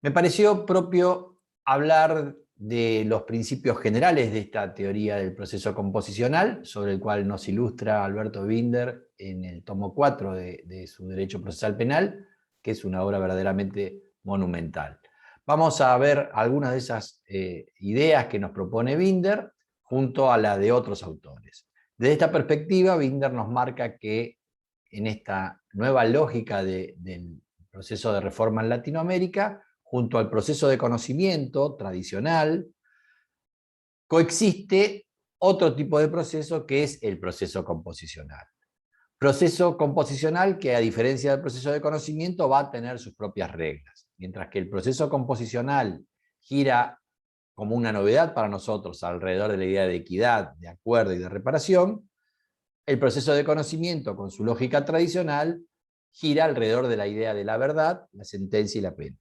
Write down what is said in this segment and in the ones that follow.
Me pareció propio hablar de los principios generales de esta teoría del proceso composicional, sobre el cual nos ilustra Alberto Binder en el tomo 4 de su Derecho Procesal Penal, que es una obra verdaderamente monumental. Vamos a ver algunas de esas ideas que nos propone Binder, junto a las de otros autores. Desde esta perspectiva, Binder nos marca que en esta nueva lógica del proceso de reforma en Latinoamérica, junto al proceso de conocimiento tradicional, coexiste otro tipo de proceso que es el proceso composicional. Proceso composicional que, a diferencia del proceso de conocimiento, va a tener sus propias reglas. Mientras que el proceso composicional gira como una novedad para nosotros alrededor de la idea de equidad, de acuerdo y de reparación, el proceso de conocimiento, con su lógica tradicional, gira alrededor de la idea de la verdad, la sentencia y la pena.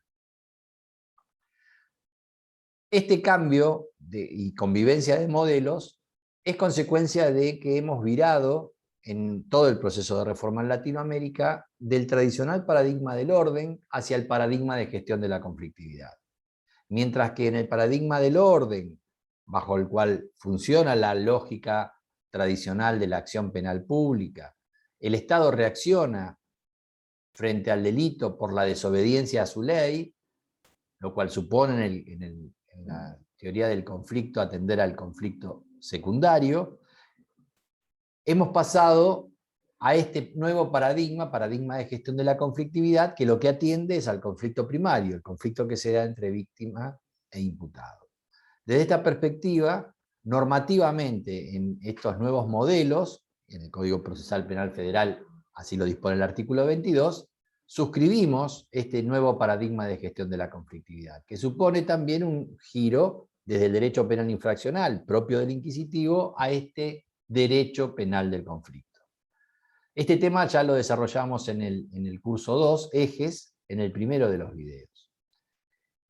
Este cambio y convivencia de modelos es consecuencia de que hemos virado en todo el proceso de reforma en Latinoamérica del tradicional paradigma del orden hacia el paradigma de gestión de la conflictividad. Mientras que en el paradigma del orden, bajo el cual funciona la lógica tradicional de la acción penal pública, el Estado reacciona frente al delito por la desobediencia a su ley, lo cual supone en la teoría del conflicto atender al conflicto secundario, hemos pasado a este nuevo paradigma de gestión de la conflictividad, que lo que atiende es al conflicto primario, el conflicto que se da entre víctima e imputado. Desde esta perspectiva, normativamente en estos nuevos modelos, en el Código Procesal Penal Federal, así lo dispone el artículo 22, suscribimos este nuevo paradigma de gestión de la conflictividad, que supone también un giro desde el derecho penal infraccional propio del inquisitivo a este derecho penal del conflicto. Este tema ya lo desarrollamos en el curso 2, ejes, en el primero de los videos.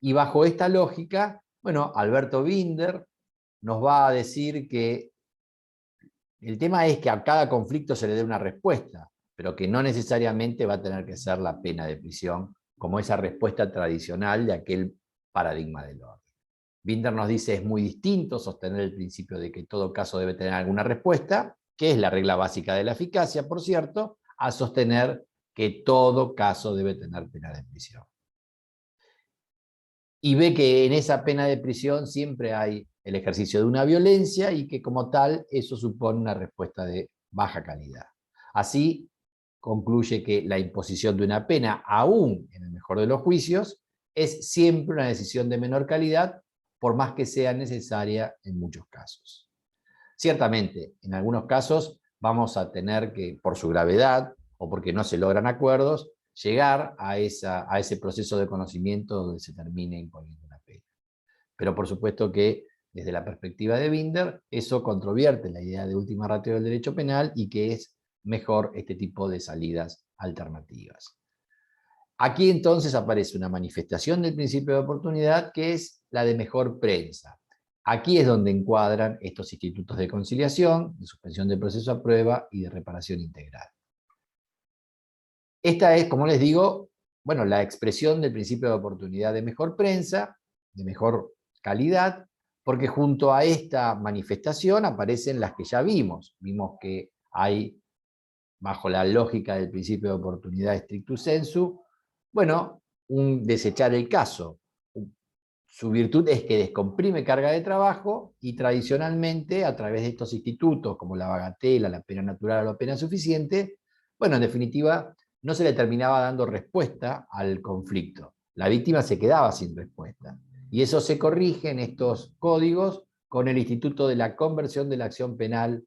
Y bajo esta lógica, bueno, Alberto Binder nos va a decir que el tema es que a cada conflicto se le dé una respuesta, pero que no necesariamente va a tener que ser la pena de prisión, como esa respuesta tradicional de aquel paradigma del orden. Binder nos dice es muy distinto sostener el principio de que todo caso debe tener alguna respuesta, que es la regla básica de la eficacia, por cierto, a sostener que todo caso debe tener pena de prisión. Y ve que en esa pena de prisión siempre hay el ejercicio de una violencia y que como tal eso supone una respuesta de baja calidad. Así concluye que la imposición de una pena, aún en el mejor de los juicios, es siempre una decisión de menor calidad, por más que sea necesaria en muchos casos. Ciertamente, en algunos casos vamos a tener que, por su gravedad o porque no se logran acuerdos, llegar a ese proceso de conocimiento donde se termine imponiendo una pena. Pero por supuesto que desde la perspectiva de Binder, eso controvierte la idea de última ratio del derecho penal y que es mejor este tipo de salidas alternativas. Aquí entonces aparece una manifestación del principio de oportunidad que es la de mejor prensa. Aquí es donde encuadran estos institutos de conciliación, de suspensión del proceso a prueba y de reparación integral. Esta es, como les digo, bueno, la expresión del principio de oportunidad de mejor prensa, de mejor calidad, porque junto a esta manifestación aparecen las que ya vimos. Vimos que hay, bajo la lógica del principio de oportunidad stricto sensu, bueno, un desechar el caso. Su virtud es que descomprime carga de trabajo y tradicionalmente, a través de estos institutos como la bagatela, la pena natural o la pena suficiente, bueno, en definitiva, no se le terminaba dando respuesta al conflicto. La víctima se quedaba sin respuesta. Y eso se corrige en estos códigos con el instituto de la conversión de la acción penal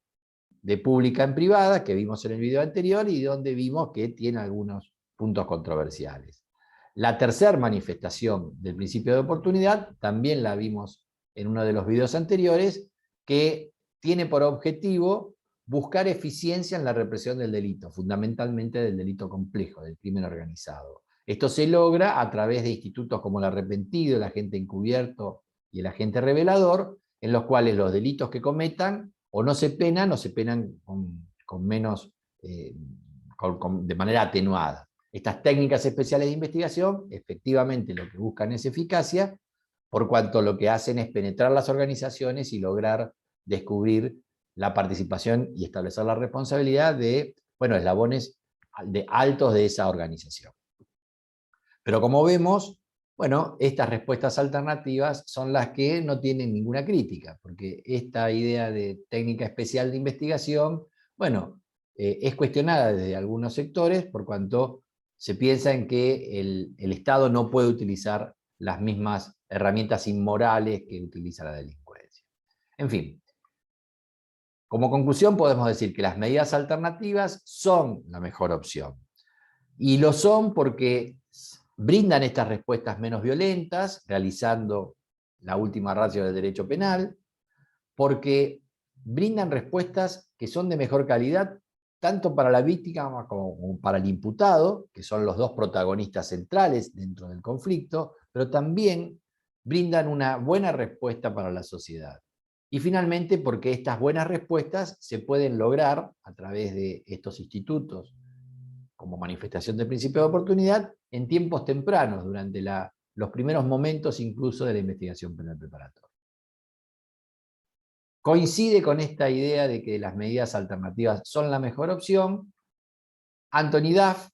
de pública en privada, que vimos en el video anterior y donde vimos que tiene algunos puntos controversiales. La tercera manifestación del principio de oportunidad también la vimos en uno de los videos anteriores, que tiene por objetivo buscar eficiencia en la represión del delito, fundamentalmente del delito complejo, del crimen organizado. Esto se logra a través de institutos como el arrepentido, el agente encubierto y el agente revelador, en los cuales los delitos que cometan o no se penan con menos, de manera atenuada. Estas técnicas especiales de investigación efectivamente lo que buscan es eficacia, por cuanto lo que hacen es penetrar las organizaciones y lograr descubrir la participación y establecer la responsabilidad de, bueno, eslabones altos de esa organización. Pero como vemos, bueno, estas respuestas alternativas son las que no tienen ninguna crítica, porque esta idea de técnica especial de investigación, bueno, es cuestionada desde algunos sectores por cuanto se piensa en que el Estado no puede utilizar las mismas herramientas inmorales que utiliza la delincuencia. En fin, como conclusión podemos decir que las medidas alternativas son la mejor opción. Y lo son porque brindan estas respuestas menos violentas, realizando la última ratio del derecho penal, porque brindan respuestas que son de mejor calidad, tanto para la víctima como para el imputado, que son los dos protagonistas centrales dentro del conflicto, pero también brindan una buena respuesta para la sociedad. Y finalmente, porque estas buenas respuestas se pueden lograr a través de estos institutos, como manifestación del principio de oportunidad, en tiempos tempranos, durante los primeros momentos incluso de la investigación penal preparatoria. Coincide con esta idea de que las medidas alternativas son la mejor opción Anthony Duff,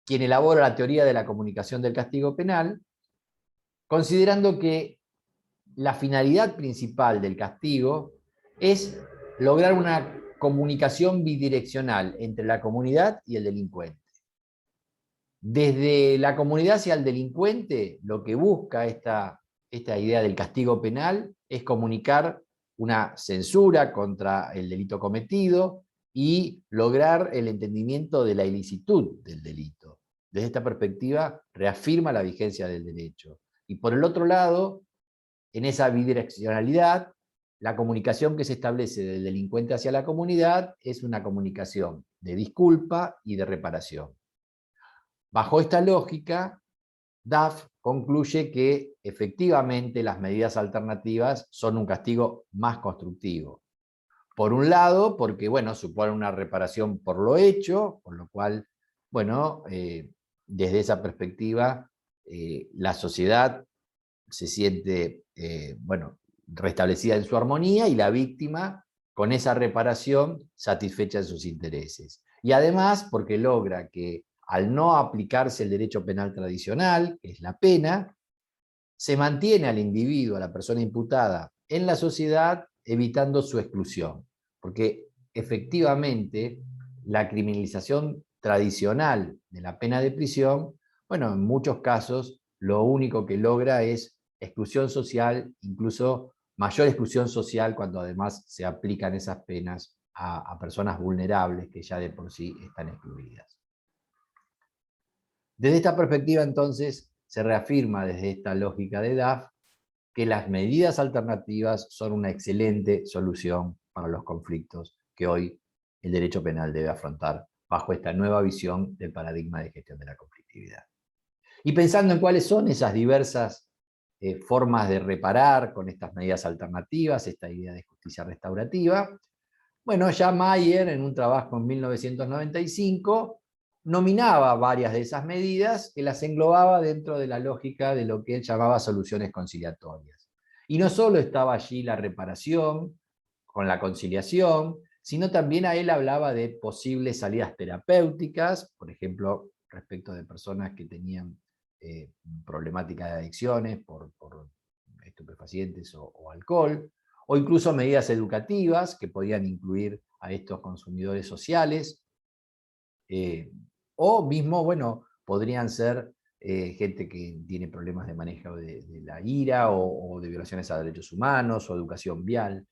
quien elabora la teoría de la comunicación del castigo penal, considerando que la finalidad principal del castigo es lograr una comunicación bidireccional entre la comunidad y el delincuente. Desde la comunidad hacia el delincuente, lo que busca esta idea del castigo penal es comunicar una censura contra el delito cometido y lograr el entendimiento de la ilicitud del delito. Desde esta perspectiva, reafirma la vigencia del derecho. Y por el otro lado, en esa bidireccionalidad, la comunicación que se establece del delincuente hacia la comunidad es una comunicación de disculpa y de reparación. Bajo esta lógica, Duff concluye que efectivamente las medidas alternativas son un castigo más constructivo. Por un lado, porque bueno, supone una reparación por lo hecho, con lo cual, bueno, desde esa perspectiva, la sociedad se siente, bueno, restablecida en su armonía y la víctima, con esa reparación, satisfecha en sus intereses. Y además, porque logra que al no aplicarse el derecho penal tradicional, que es la pena, se mantiene al individuo, a la persona imputada, en la sociedad, evitando su exclusión. Porque efectivamente la criminalización tradicional de la pena de prisión, bueno, en muchos casos lo único que logra es exclusión social, incluso mayor exclusión social cuando además se aplican esas penas a personas vulnerables que ya de por sí están excluidas. Desde esta perspectiva, entonces, se reafirma desde esta lógica de Duff que las medidas alternativas son una excelente solución para los conflictos que hoy el derecho penal debe afrontar bajo esta nueva visión del paradigma de gestión de la conflictividad. Y pensando en cuáles son esas diversas formas de reparar con estas medidas alternativas, esta idea de justicia restaurativa, bueno, ya Mayer, en un trabajo en 1995, nominaba varias de esas medidas que las englobaba dentro de la lógica de lo que él llamaba soluciones conciliatorias. Y no solo estaba allí la reparación con la conciliación, sino también a él hablaba de posibles salidas terapéuticas, por ejemplo, respecto de personas que tenían problemática de adicciones por estupefacientes o alcohol, o incluso medidas educativas que podían incluir a estos consumidores sociales, o mismo, bueno, podrían ser gente que tiene problemas de manejo de la ira o de violaciones a derechos humanos o educación vial.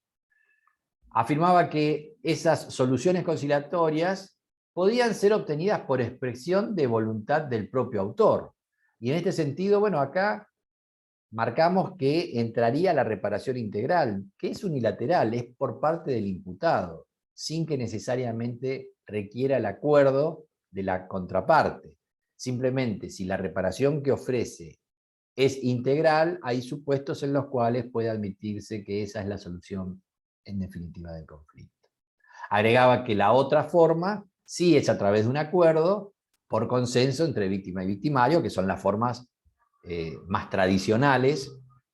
Afirmaba que esas soluciones conciliatorias podían ser obtenidas por expresión de voluntad del propio autor. Y en este sentido, bueno, acá marcamos que entraría la reparación integral, que es unilateral, es por parte del imputado, sin que necesariamente requiera el acuerdo de la contraparte. Simplemente, si la reparación que ofrece es integral, hay supuestos en los cuales puede admitirse que esa es la solución en definitiva del conflicto. Agregaba que la otra forma sí es a través de un acuerdo, por consenso entre víctima y victimario, que son las formas más tradicionales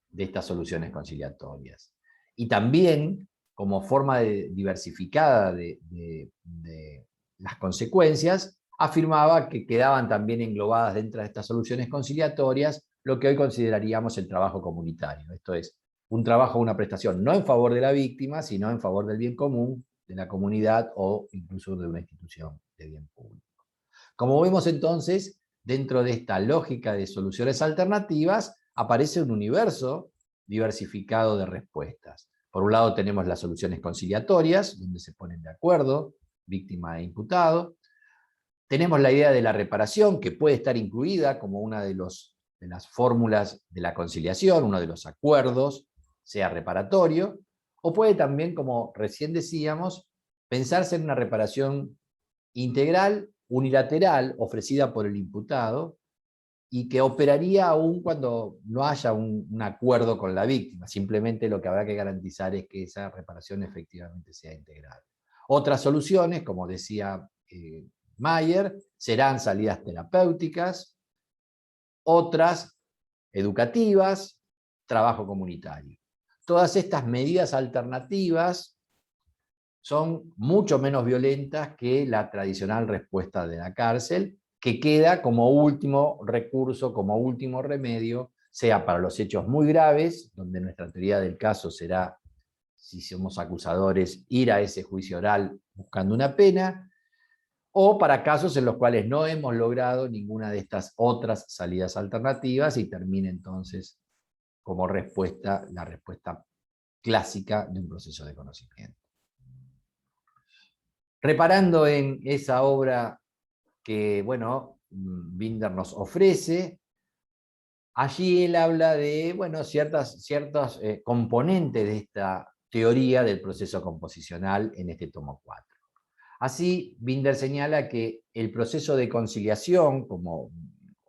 de estas soluciones conciliatorias. Y también, como forma diversificada de las consecuencias, afirmaba que quedaban también englobadas dentro de estas soluciones conciliatorias lo que hoy consideraríamos el trabajo comunitario. Esto es, un trabajo o una prestación no en favor de la víctima, sino en favor del bien común, de la comunidad o incluso de una institución de bien público. Como vemos entonces, dentro de esta lógica de soluciones alternativas, aparece un universo diversificado de respuestas. Por un lado tenemos las soluciones conciliatorias, donde se ponen de acuerdo víctima e imputado. Tenemos la idea de la reparación, que puede estar incluida como una de las fórmulas de la conciliación, uno de los acuerdos, sea reparatorio, o puede también, como recién decíamos, pensarse en una reparación integral, unilateral, ofrecida por el imputado, y que operaría aún cuando no haya un acuerdo con la víctima. Simplemente lo que habrá que garantizar es que esa reparación efectivamente sea integral. Otras soluciones, como decía Mayer, serán salidas terapéuticas, otras educativas, trabajo comunitario. Todas estas medidas alternativas son mucho menos violentas que la tradicional respuesta de la cárcel, que queda como último recurso, como último remedio, sea para los hechos muy graves, donde nuestra teoría del caso será, si somos acusadores, ir a ese juicio oral buscando una pena, o para casos en los cuales no hemos logrado ninguna de estas otras salidas alternativas y termina entonces como respuesta, la respuesta clásica de un proceso de conocimiento. Reparando en esa obra que, bueno, Binder nos ofrece, allí él habla de, bueno, ciertos componentes de esta teoría del proceso composicional en este tomo 4. Así, Binder señala que el proceso de conciliación, como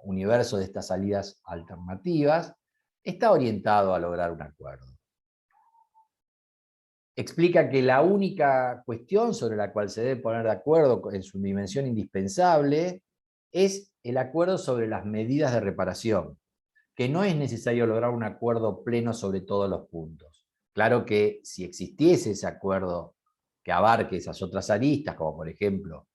universo de estas salidas alternativas, está orientado a lograr un acuerdo. Explica que la única cuestión sobre la cual se debe poner de acuerdo en su dimensión indispensable es el acuerdo sobre las medidas de reparación, que no es necesario lograr un acuerdo pleno sobre todos los puntos. Claro que si existiese ese acuerdo que abarque esas otras aristas, como por ejemplo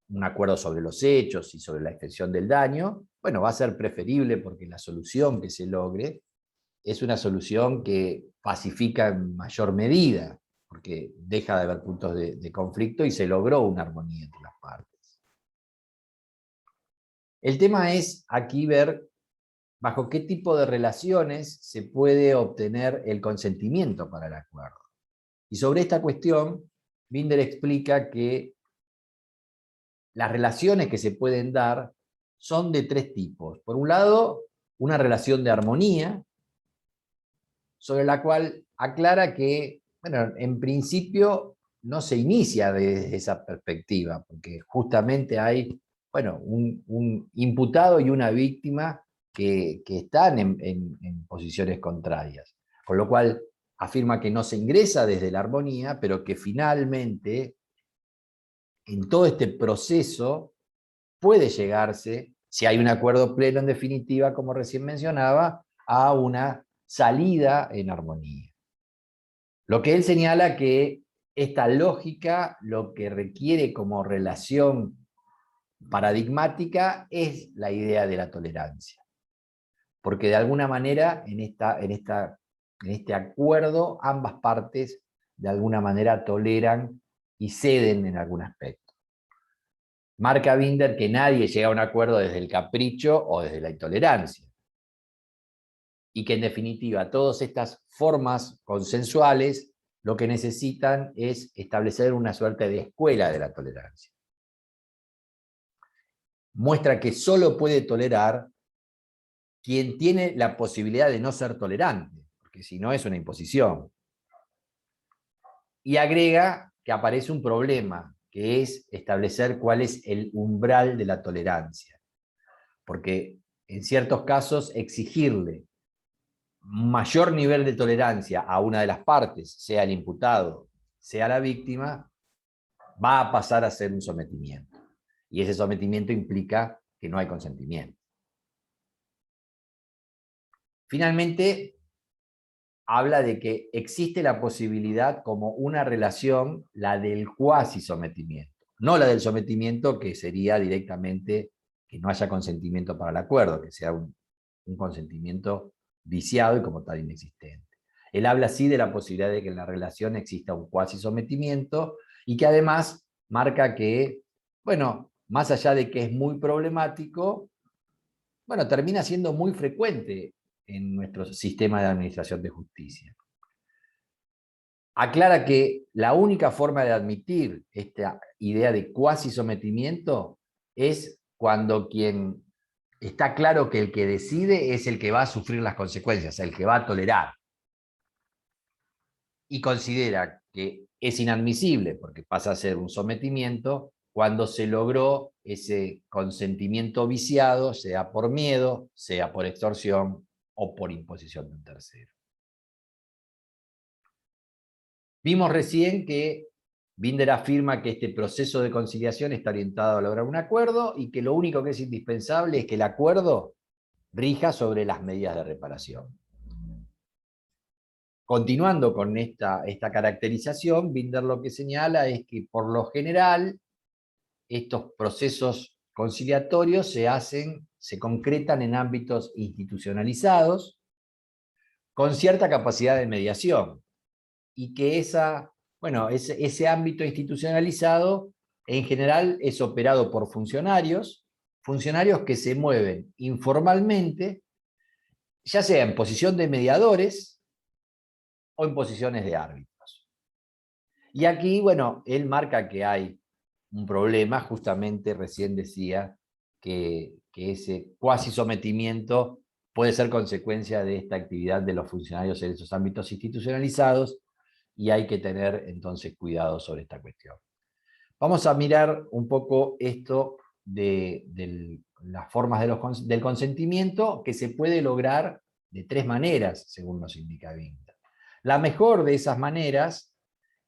un acuerdo sobre los hechos y sobre la extensión del daño, bueno, va a ser preferible porque la solución que se logre es una solución que pacifica en mayor medida, porque deja de haber puntos de conflicto y se logró una armonía entre las partes. El tema es aquí ver bajo qué tipo de relaciones se puede obtener el consentimiento para el acuerdo. Y sobre esta cuestión, Binder explica que las relaciones que se pueden dar son de tres tipos. Por un lado, una relación de armonía, sobre la cual aclara que, bueno, en principio no se inicia desde esa perspectiva, porque justamente hay, bueno, un imputado y una víctima que están en posiciones contrarias. Con lo cual afirma que no se ingresa desde la armonía, pero que finalmente en todo este proceso puede llegarse, si hay un acuerdo pleno en definitiva, como recién mencionaba, a una salida en armonía. Lo que él señala que esta lógica lo que requiere como relación paradigmática es la idea de la tolerancia. Porque de alguna manera en este acuerdo ambas partes de alguna manera toleran y ceden en algún aspecto. Marca Binder que nadie llega a un acuerdo desde el capricho o desde la intolerancia. Y que en definitiva todas estas formas consensuales lo que necesitan es establecer una suerte de escuela de la tolerancia. Muestra que solo puede tolerar quien tiene la posibilidad de no ser tolerante, porque si no es una imposición. Y agrega que aparece un problema, que es establecer cuál es el umbral de la tolerancia. Porque en ciertos casos exigirle mayor nivel de tolerancia a una de las partes, sea el imputado, sea la víctima, va a pasar a ser un sometimiento. Y ese sometimiento implica que no hay consentimiento. Finalmente, habla de que existe la posibilidad como una relación, la del cuasi sometimiento, no la del sometimiento que sería directamente que no haya consentimiento para el acuerdo, que sea un consentimiento viciado y como tal inexistente. Él habla sí de la posibilidad de que en la relación exista un cuasi sometimiento y que además marca que, bueno, más allá de que es muy problemático, bueno, termina siendo muy frecuente en nuestro sistema de administración de justicia. Aclara que la única forma de admitir esta idea de cuasi sometimiento es cuando quien está claro que el que decide es el que va a sufrir las consecuencias, el que va a tolerar. Y considera que es inadmisible, porque pasa a ser un sometimiento, cuando se logró ese consentimiento viciado, sea por miedo, sea por extorsión o por imposición de un tercero. Vimos recién que Binder afirma que este proceso de conciliación está orientado a lograr un acuerdo y que lo único que es indispensable es que el acuerdo rija sobre las medidas de reparación. Continuando con esta caracterización, Binder lo que señala es que por lo general estos procesos conciliatorios se concretan en ámbitos institucionalizados con cierta capacidad de mediación y que ese ámbito institucionalizado en general es operado por funcionarios que se mueven informalmente, ya sea en posición de mediadores o en posiciones de árbitros. Y aquí, bueno, él marca que hay un problema, justamente recién decía que ese cuasi sometimiento puede ser consecuencia de esta actividad de los funcionarios en esos ámbitos institucionalizados, y hay que tener entonces cuidado sobre esta cuestión. Vamos a mirar un poco esto de las formas del consentimiento, que se puede lograr de tres maneras, según nos indica Binder. La mejor de esas maneras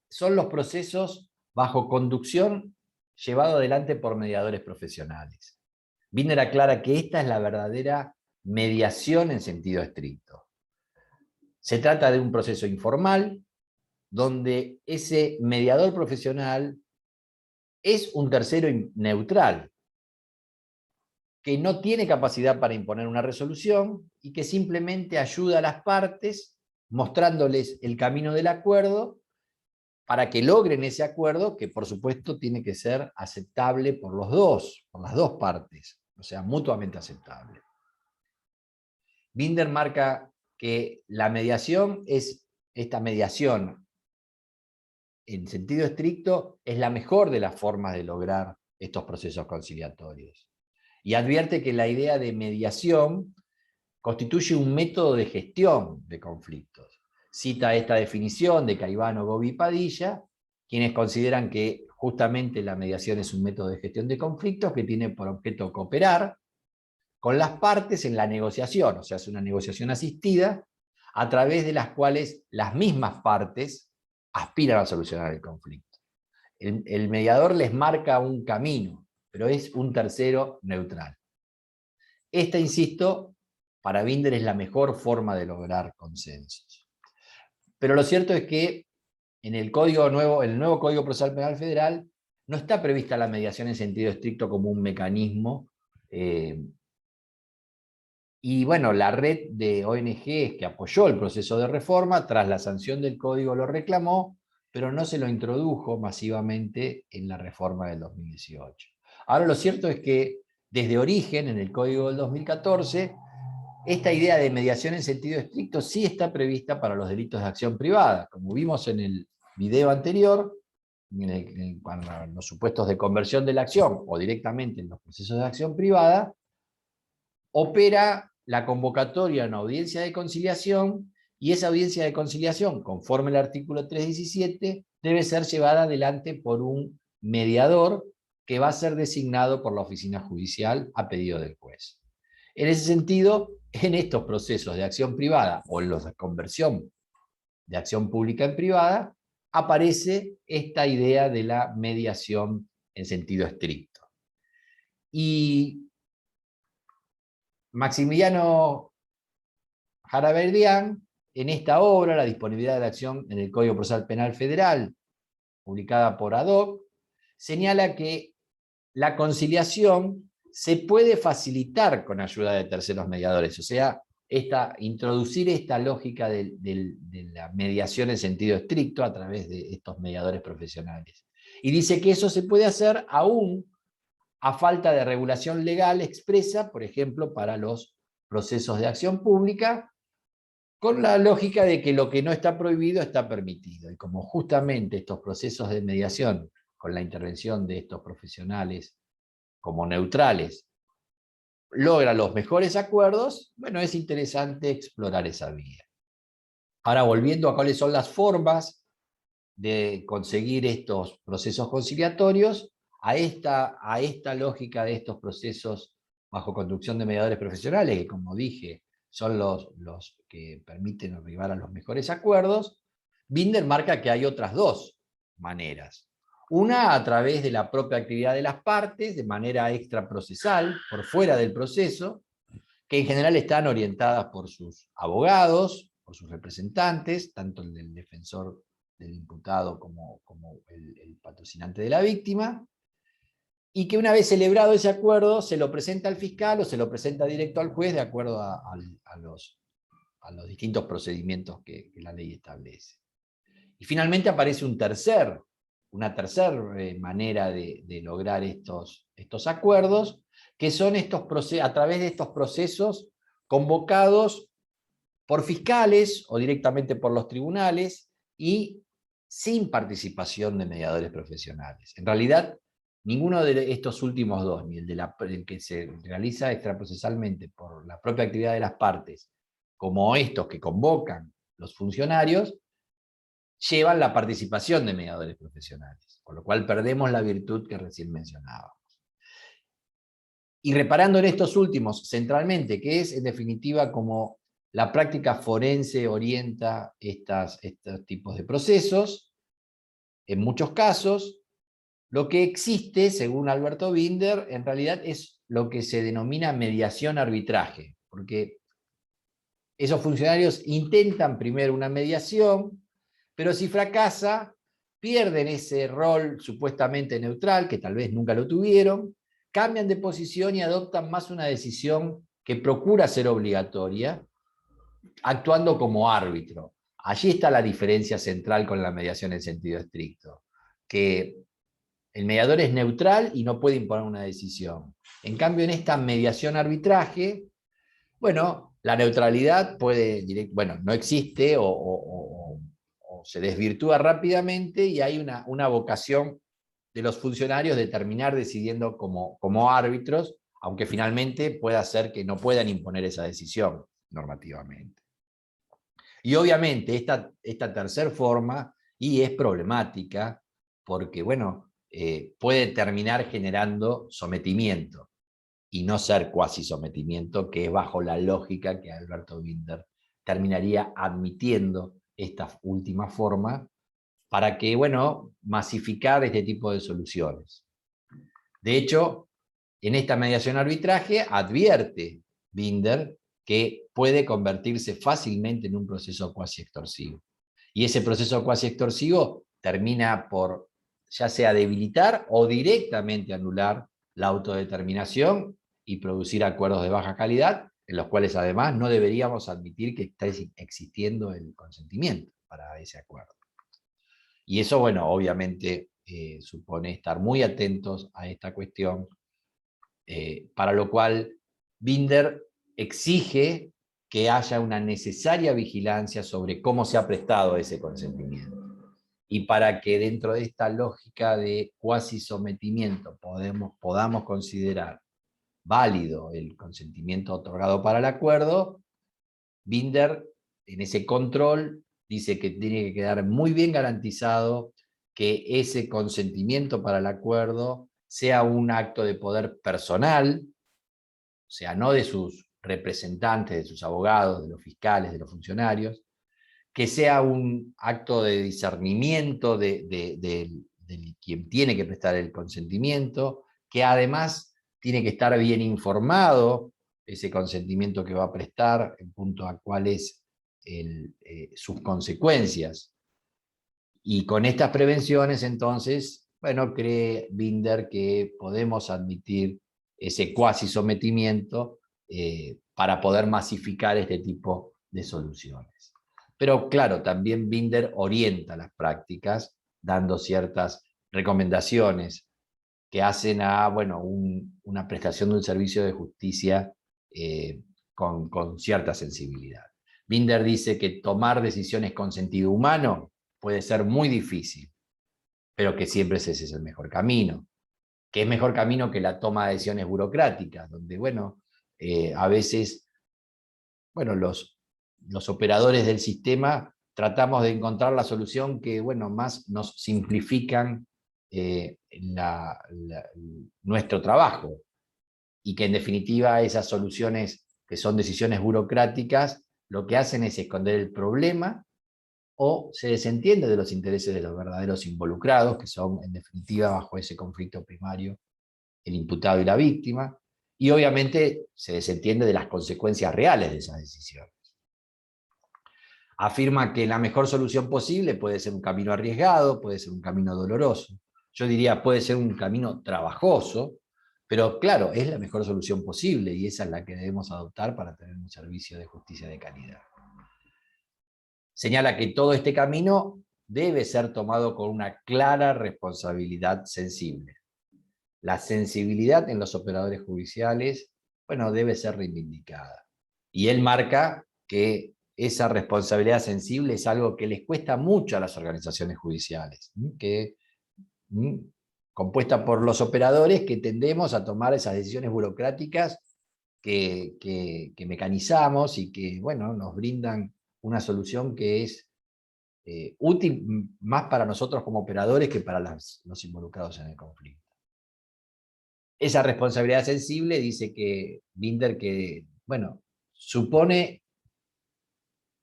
son los procesos bajo conducción llevado adelante por mediadores profesionales. Binder aclara que esta es la verdadera mediación en sentido estricto. Se trata de un proceso informal, donde ese mediador profesional es un tercero neutral, que no tiene capacidad para imponer una resolución y que simplemente ayuda a las partes mostrándoles el camino del acuerdo para que logren ese acuerdo, que por supuesto tiene que ser aceptable por las dos partes, o sea, mutuamente aceptable. Binder marca que la mediación esta mediación en sentido estricto, es la mejor de las formas de lograr estos procesos conciliatorios. Y advierte que la idea de mediación constituye un método de gestión de conflictos. Cita esta definición de Caivano, Gobi y Padilla, quienes consideran que justamente la mediación es un método de gestión de conflictos que tiene por objeto cooperar con las partes en la negociación, o sea, es una negociación asistida, a través de las cuales las mismas partes aspiran a solucionar el conflicto. El mediador les marca un camino, pero es un tercero neutral. Esta, insisto, para Binder es la mejor forma de lograr consensos. Pero lo cierto es que en el nuevo Código Procesal Penal Federal no está prevista la mediación en sentido estricto como un mecanismo. Y bueno, la red de ONGs que apoyó el proceso de reforma, tras la sanción del código lo reclamó, pero no se lo introdujo masivamente en la reforma del 2018. Ahora lo cierto es que desde origen, en el código del 2014, esta idea de mediación en sentido estricto sí está prevista para los delitos de acción privada. Como vimos en el video anterior, en los supuestos de conversión de la acción o directamente en los procesos de acción privada, opera la convocatoria a una audiencia de conciliación, y esa audiencia de conciliación, conforme al artículo 317, debe ser llevada adelante por un mediador que va a ser designado por la oficina judicial a pedido del juez. En ese sentido, en estos procesos de acción privada o en los de conversión de acción pública en privada, aparece esta idea de la mediación en sentido estricto. Y Maximiliano Jaraverdián, en esta obra, La disponibilidad de la acción en el Código Procesal Penal Federal, publicada por ADOC, señala que la conciliación se puede facilitar con ayuda de terceros mediadores, o sea, introducir esta lógica de la mediación en sentido estricto a través de estos mediadores profesionales. Y dice que eso se puede hacer aún a falta de regulación legal expresa, por ejemplo, para los procesos de acción pública, con la lógica de que lo que no está prohibido está permitido. Y como justamente estos procesos de mediación, con la intervención de estos profesionales como neutrales, logra los mejores acuerdos, bueno, es interesante explorar esa vía. Ahora, volviendo a cuáles son las formas de conseguir estos procesos conciliatorios, a esta lógica de estos procesos bajo conducción de mediadores profesionales, que como dije, son los que permiten arribar a los mejores acuerdos, Binder marca que hay otras dos maneras. Una a través de la propia actividad de las partes, de manera extraprocesal, por fuera del proceso, que en general están orientadas por sus abogados, por sus representantes, tanto el del defensor del imputado como el patrocinante de la víctima, y que una vez celebrado ese acuerdo se lo presenta al fiscal o se lo presenta directo al juez de acuerdo a los distintos procedimientos que la ley establece. Y finalmente aparece una tercera manera de lograr estos acuerdos, que son a través de estos procesos convocados por fiscales o directamente por los tribunales y sin participación de mediadores profesionales. En realidad, ninguno de estos últimos dos, ni el que se realiza extraprocesalmente por la propia actividad de las partes, como estos que convocan los funcionarios, llevan la participación de mediadores profesionales, con lo cual perdemos la virtud que recién mencionábamos. Y reparando en estos últimos centralmente, que es en definitiva como la práctica forense orienta estos tipos de procesos, en muchos casos, lo que existe, según Alberto Binder, en realidad es lo que se denomina mediación-arbitraje, porque esos funcionarios intentan primero una mediación, pero si fracasa, pierden ese rol supuestamente neutral, que tal vez nunca lo tuvieron, cambian de posición y adoptan más una decisión que procura ser obligatoria, actuando como árbitro. Allí está la diferencia central con la mediación en sentido estricto, que el mediador es neutral y no puede imponer una decisión. En cambio, en esta mediación-arbitraje, bueno, la neutralidad no existe o se desvirtúa rápidamente y hay una vocación de los funcionarios de terminar decidiendo como árbitros, aunque finalmente pueda ser que no puedan imponer esa decisión normativamente. Y obviamente esta tercera forma es problemática porque, bueno, puede terminar generando sometimiento y no ser cuasi sometimiento, que es bajo la lógica que Alberto Binder terminaría admitiendo esta última forma para que, bueno, masificar este tipo de soluciones. De hecho, en esta mediación-arbitraje advierte Binder que puede convertirse fácilmente en un proceso cuasi extorsivo. Y ese proceso cuasi extorsivo termina por ya sea debilitar o directamente anular la autodeterminación y producir acuerdos de baja calidad, en los cuales además no deberíamos admitir que está existiendo el consentimiento para ese acuerdo. Y eso, bueno, obviamente supone estar muy atentos a esta cuestión, para lo cual Binder exige que haya una necesaria vigilancia sobre cómo se ha prestado ese consentimiento. Y para que dentro de esta lógica de cuasi sometimiento podamos considerar válido el consentimiento otorgado para el acuerdo, Binder, en ese control, dice que tiene que quedar muy bien garantizado que ese consentimiento para el acuerdo sea un acto de poder personal, o sea, no de sus representantes, de sus abogados, de los fiscales, de los funcionarios, que sea un acto de discernimiento de quien tiene que prestar el consentimiento, que además tiene que estar bien informado ese consentimiento que va a prestar en punto a cuáles sus consecuencias. Y con estas prevenciones, entonces, bueno, cree Binder que podemos admitir ese cuasi sometimiento para poder masificar este tipo de soluciones. Pero claro, también Binder orienta las prácticas dando ciertas recomendaciones que hacen a, bueno, una prestación de un servicio de justicia con cierta sensibilidad. Binder dice que tomar decisiones con sentido humano puede ser muy difícil, pero que siempre ese es el mejor camino. Que es mejor camino que la toma de decisiones burocráticas, donde, bueno, a veces, bueno, los operadores del sistema tratamos de encontrar la solución que, bueno, más nos simplifican nuestro trabajo, y que en definitiva esas soluciones que son decisiones burocráticas, lo que hacen es esconder el problema o se desentiende de los intereses de los verdaderos involucrados, que son en definitiva bajo ese conflicto primario el imputado y la víctima, y obviamente se desentiende de las consecuencias reales de esas decisiones. Afirma que la mejor solución posible puede ser un camino arriesgado, puede ser un camino doloroso. Yo diría, puede ser un camino trabajoso, pero claro, es la mejor solución posible y esa es la que debemos adoptar para tener un servicio de justicia de calidad. Señala que todo este camino debe ser tomado con una clara responsabilidad sensible. La sensibilidad en los operadores judiciales, bueno, debe ser reivindicada. Y él marca que esa responsabilidad sensible es algo que les cuesta mucho a las organizaciones judiciales, que, compuesta por los operadores que tendemos a tomar esas decisiones burocráticas que mecanizamos y que, bueno, nos brindan una solución que es útil más para nosotros como operadores que para los involucrados en el conflicto. Esa responsabilidad sensible dice que Binder que, bueno, supone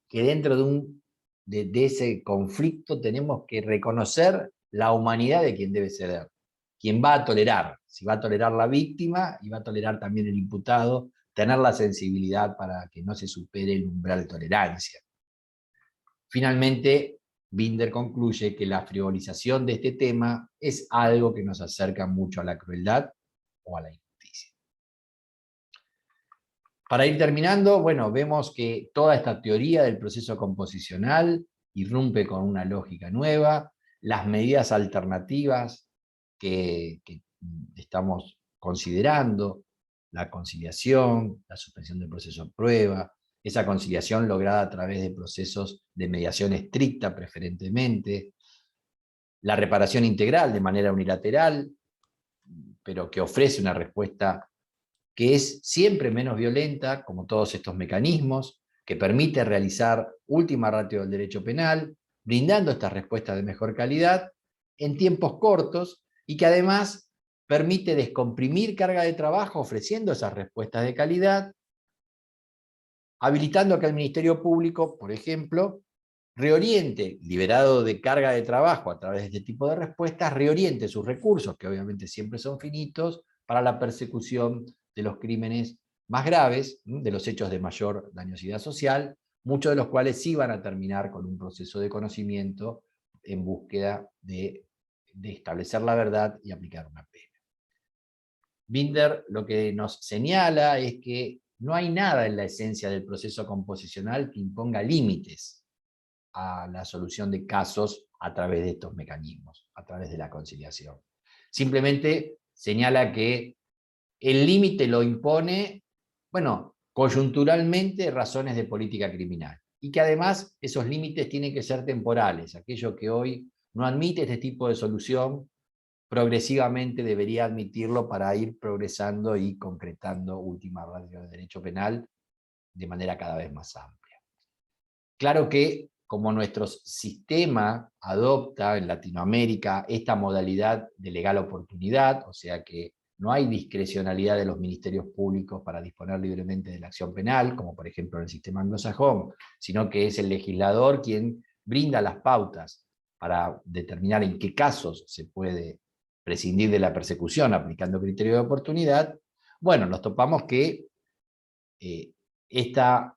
que dentro de ese conflicto tenemos que reconocer la humanidad de quien debe ceder, quien va a tolerar, si va a tolerar la víctima y va a tolerar también el imputado, tener la sensibilidad para que no se supere el umbral de tolerancia. Finalmente, Binder concluye que la frivolización de este tema es algo que nos acerca mucho a la crueldad o a la injusticia. Para ir terminando, bueno, vemos que toda esta teoría del proceso composicional irrumpe con una lógica nueva, las medidas alternativas que estamos considerando, la conciliación, la suspensión del proceso de prueba, esa conciliación lograda a través de procesos de mediación estricta preferentemente, la reparación integral de manera unilateral, pero que ofrece una respuesta que es siempre menos violenta, como todos estos mecanismos, que permite realizar última ratio del derecho penal, brindando estas respuestas de mejor calidad en tiempos cortos y que además permite descomprimir carga de trabajo ofreciendo esas respuestas de calidad, habilitando que el Ministerio Público, por ejemplo, reoriente, liberado de carga de trabajo a través de este tipo de respuestas, reoriente sus recursos, que obviamente siempre son finitos, para la persecución de los crímenes más graves, de los hechos de mayor dañosidad social, muchos de los cuales sí van a terminar con un proceso de conocimiento en búsqueda de establecer la verdad y aplicar una pena. Binder lo que nos señala es que no hay nada en la esencia del proceso composicional que imponga límites a la solución de casos a través de estos mecanismos, a través de la conciliación. Simplemente señala que el límite lo impone, bueno, coyunturalmente razones de política criminal, y que además esos límites tienen que ser temporales. Aquello que hoy no admite este tipo de solución, progresivamente debería admitirlo para ir progresando y concretando última ratio de derecho penal de manera cada vez más amplia. Claro que como nuestro sistema adopta en Latinoamérica esta modalidad de legal oportunidad, o sea que no hay discrecionalidad de los ministerios públicos para disponer libremente de la acción penal, como por ejemplo en el sistema anglosajón, sino que es el legislador quien brinda las pautas para determinar en qué casos se puede prescindir de la persecución aplicando criterio de oportunidad. Bueno, nos topamos que esta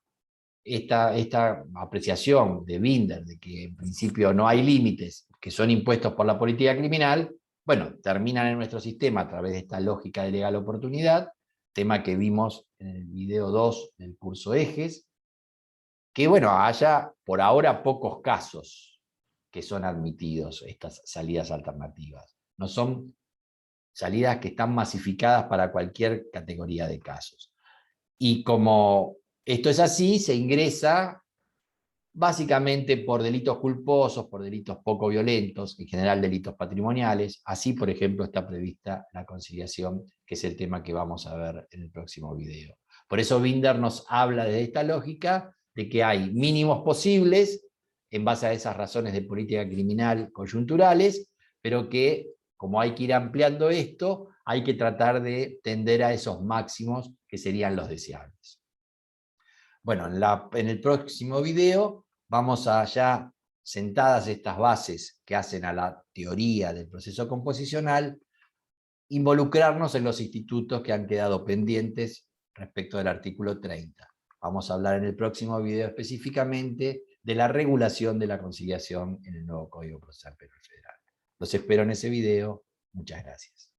apreciación de Binder de que en principio no hay límites que son impuestos por la política criminal, bueno, terminan en nuestro sistema a través de esta lógica de legal oportunidad, tema que vimos en el video 2 del curso Ejes, que bueno, haya por ahora pocos casos que son admitidos estas salidas alternativas. No son salidas que están masificadas para cualquier categoría de casos. Y como esto es así, se ingresa básicamente por delitos culposos, por delitos poco violentos, en general delitos patrimoniales. Así, por ejemplo, está prevista la conciliación, que es el tema que vamos a ver en el próximo video. Por eso Binder nos habla de esta lógica de que hay mínimos posibles en base a esas razones de política criminal coyunturales, pero que como hay que ir ampliando esto, hay que tratar de tender a esos máximos que serían los deseables. Bueno, en el próximo video vamos a ya, sentadas estas bases que hacen a la teoría del proceso composicional, involucrarnos en los institutos que han quedado pendientes respecto del artículo 30. Vamos a hablar en el próximo video específicamente de la regulación de la conciliación en el nuevo Código Procesal Penal Federal. Los espero en ese video. Muchas gracias.